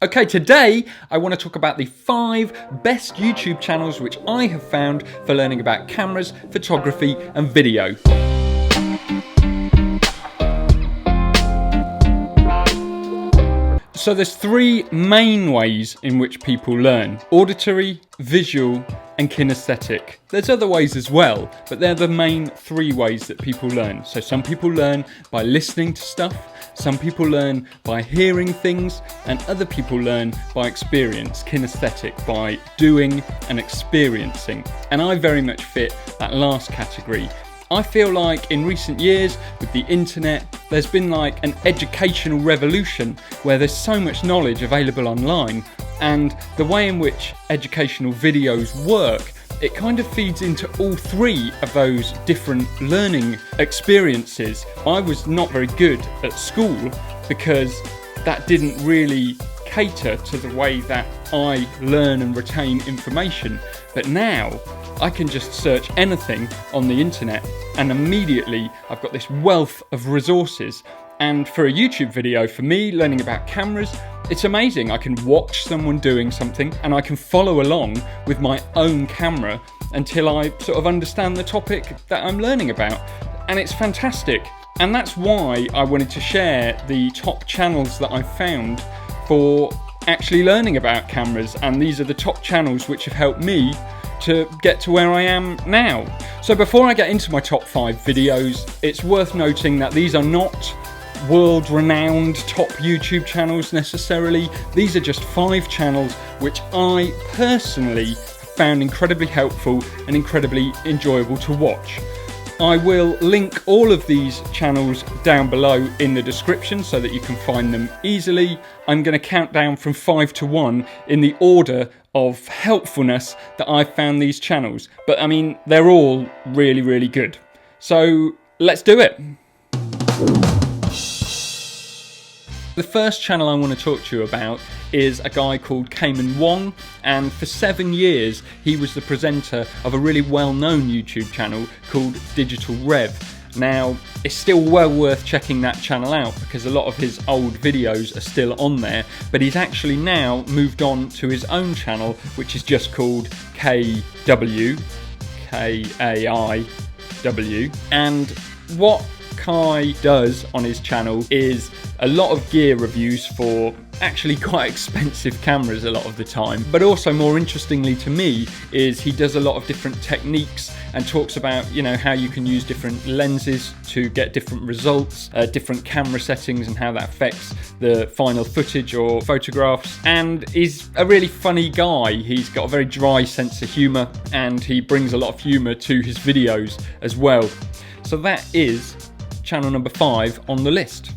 Okay, today I want to talk about the 5 best YouTube channels which I have found for learning about cameras, photography and video. So there's 3 main ways in which people learn: auditory, visual and kinesthetic. There's other ways as well, but they're the main 3 ways that people learn. So some people learn by listening to stuff, some people learn by hearing things, and other people learn by experience, kinesthetic, by doing and experiencing. And I very much fit that last category. I feel like in recent years with the internet, there's been like an educational revolution where there's so much knowledge available online, and the way in which educational videos work, it kind of feeds into all 3 of those different learning experiences. I was not very good at school because that didn't really cater to the way that I learn and retain information. But now I can just search anything on the internet and immediately I've got this wealth of resources. And for a YouTube video, for me, learning about cameras, it's amazing. I can watch someone doing something and I can follow along with my own camera until I sort of understand the topic that I'm learning about. And it's fantastic. And that's why I wanted to share the top channels that I found for actually learning about cameras. And these are the top channels which have helped me to get to where I am now. So before I get into my top 5 videos, it's worth noting that these are not world-renowned top YouTube channels necessarily. These are just 5 channels which I personally found incredibly helpful and incredibly enjoyable to watch. I will link all of these channels down below in the description so that you can find them easily. I'm going to count down from 5 to 1 in the order of helpfulness that I've found these channels. But I mean, they're all really, really good. So let's do it. The first channel I want to talk to you about is a guy called Cayman Wong, and for 7 years he was the presenter of a really well-known YouTube channel called Digital Rev. Now, it's still well worth checking that channel out because a lot of his old videos are still on there, but he's actually now moved on to his own channel, which is just called KW, K-A-I-W, and what Kai does on his channel is a lot of gear reviews for actually quite expensive cameras a lot of the time, but also more interestingly to me is he does a lot of different techniques and talks about, you know, how you can use different lenses to get different results, different camera settings and how that affects the final footage or photographs. And he's a really funny guy. He's got a very dry sense of humour and he brings a lot of humour to his videos as well. So that is channel number 5 on the list.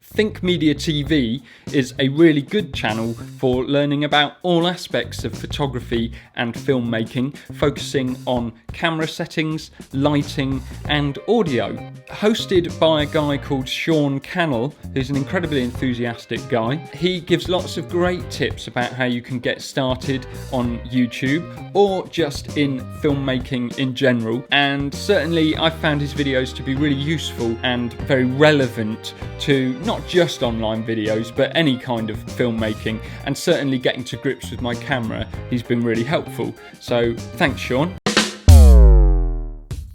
Think Media TV is a really good channel for learning about all aspects of photography and filmmaking, focusing on camera settings, lighting and audio. Hosted by a guy called Sean Cannell, who's an incredibly enthusiastic guy. He gives lots of great tips about how you can get started on YouTube or just in filmmaking in general, and certainly I found his videos to be really useful and very relevant to not just online videos but any kind of filmmaking, and certainly getting to grips with my camera, he's been really helpful. So thanks, Sean.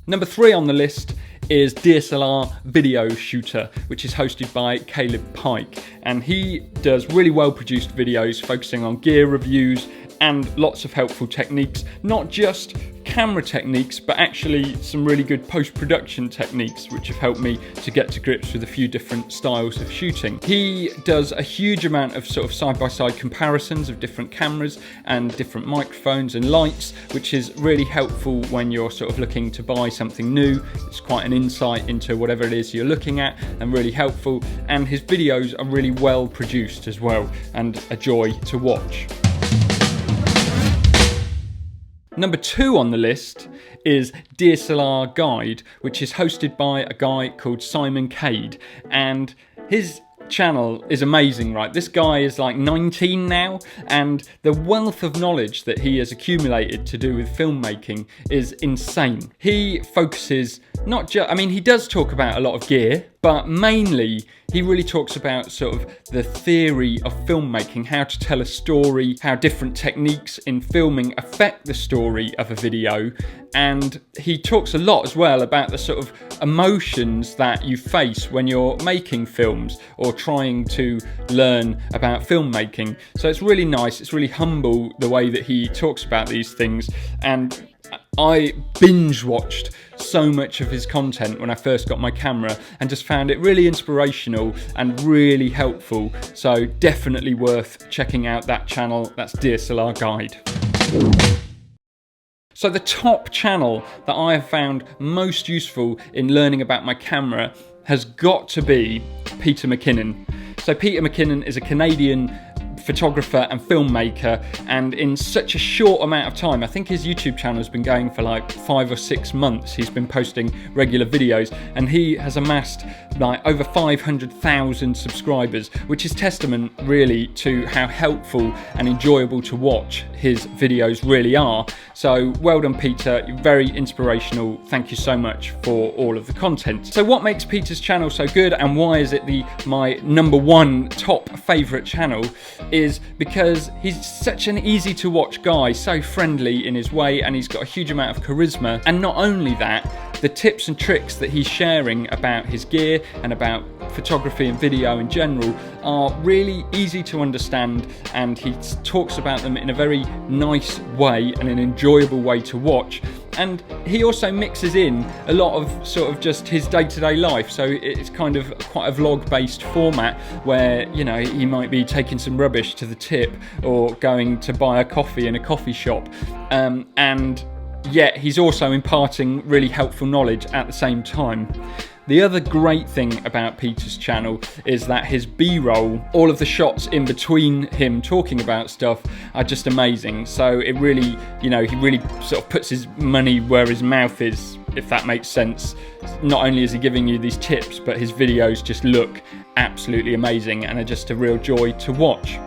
Number 3 on the list is DSLR Video Shooter, which is hosted by Caleb Pike, and he does really well produced videos focusing on gear reviews and lots of helpful techniques, not just camera techniques but actually some really good post-production techniques which have helped me to get to grips with a few different styles of shooting. He does a huge amount of sort of side-by-side comparisons of different cameras and different microphones and lights, which is really helpful when you're sort of looking to buy something new. It's quite an insight into whatever it is you're looking at and really helpful, and his videos are really well produced as well and a joy to watch. Number 2 on the list is DSLR Guide, which is hosted by a guy called Simon Cade, and his channel is amazing, right? This guy is like 19 now, and the wealth of knowledge that he has accumulated to do with filmmaking is insane. He focuses not just, I mean, he does talk about a lot of gear, but mainly he really talks about sort of the theory of filmmaking, how to tell a story, how different techniques in filming affect the story of a video. And he talks a lot as well about the sort of emotions that you face when you're making films or trying to learn about filmmaking. So it's really nice, it's really humble the way that he talks about these things. And I binge watched so much of his content when I first got my camera and just found it really inspirational and really helpful. So definitely worth checking out that channel. That's DSLR Guide. So the top channel that I have found most useful in learning about my camera has got to be Peter McKinnon. So Peter McKinnon is a Canadian photographer and filmmaker, and in such a short amount of time, I think his YouTube channel has been going for like 5 or 6 months, he's been posting regular videos, and he has amassed like over 500,000 subscribers, which is testament really to how helpful and enjoyable to watch his videos really are. So well done, Peter, you're very inspirational. Thank you so much for all of the content. So what makes Peter's channel so good, and why is it my #1 top favourite channel, is because he's such an easy to watch guy, so friendly in his way, and he's got a huge amount of charisma. And not only that, the tips and tricks that he's sharing about his gear and about photography and video in general are really easy to understand, and he talks about them in a very nice way and an enjoyable way to watch. And he also mixes in a lot of sort of just his day-to-day life, so it's kind of quite a vlog-based format where, you know, he might be taking some rubbish to the tip or going to buy a coffee in a coffee shop, and yet he's also imparting really helpful knowledge at the same time. The other great thing about Peter's channel is that his B-roll, all of the shots in between him talking about stuff, are just amazing. So it really, you know, he really sort of puts his money where his mouth is, if that makes sense. Not only is he giving you these tips, but his videos just look absolutely amazing and are just a real joy to watch.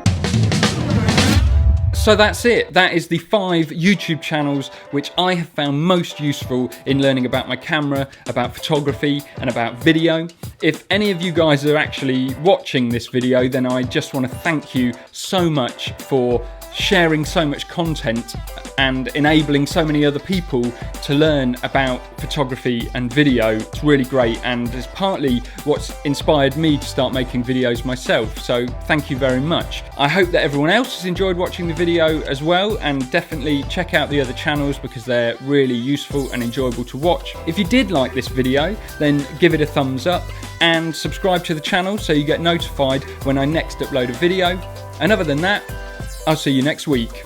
So that's it. That is the 5 YouTube channels which I have found most useful in learning about my camera, about photography, and about video. If any of you guys are actually watching this video, then I just want to thank you so much for sharing so much content and enabling so many other people to learn about photography and video. It's really great, and it's partly what's inspired me to start making videos myself, so thank you very much. I hope that everyone else has enjoyed watching the video as well, and definitely check out the other channels because they're really useful and enjoyable to watch. If you did like this video, then give it a thumbs up and subscribe to the channel so you get notified when I next upload a video. And other than that, I'll see you next week.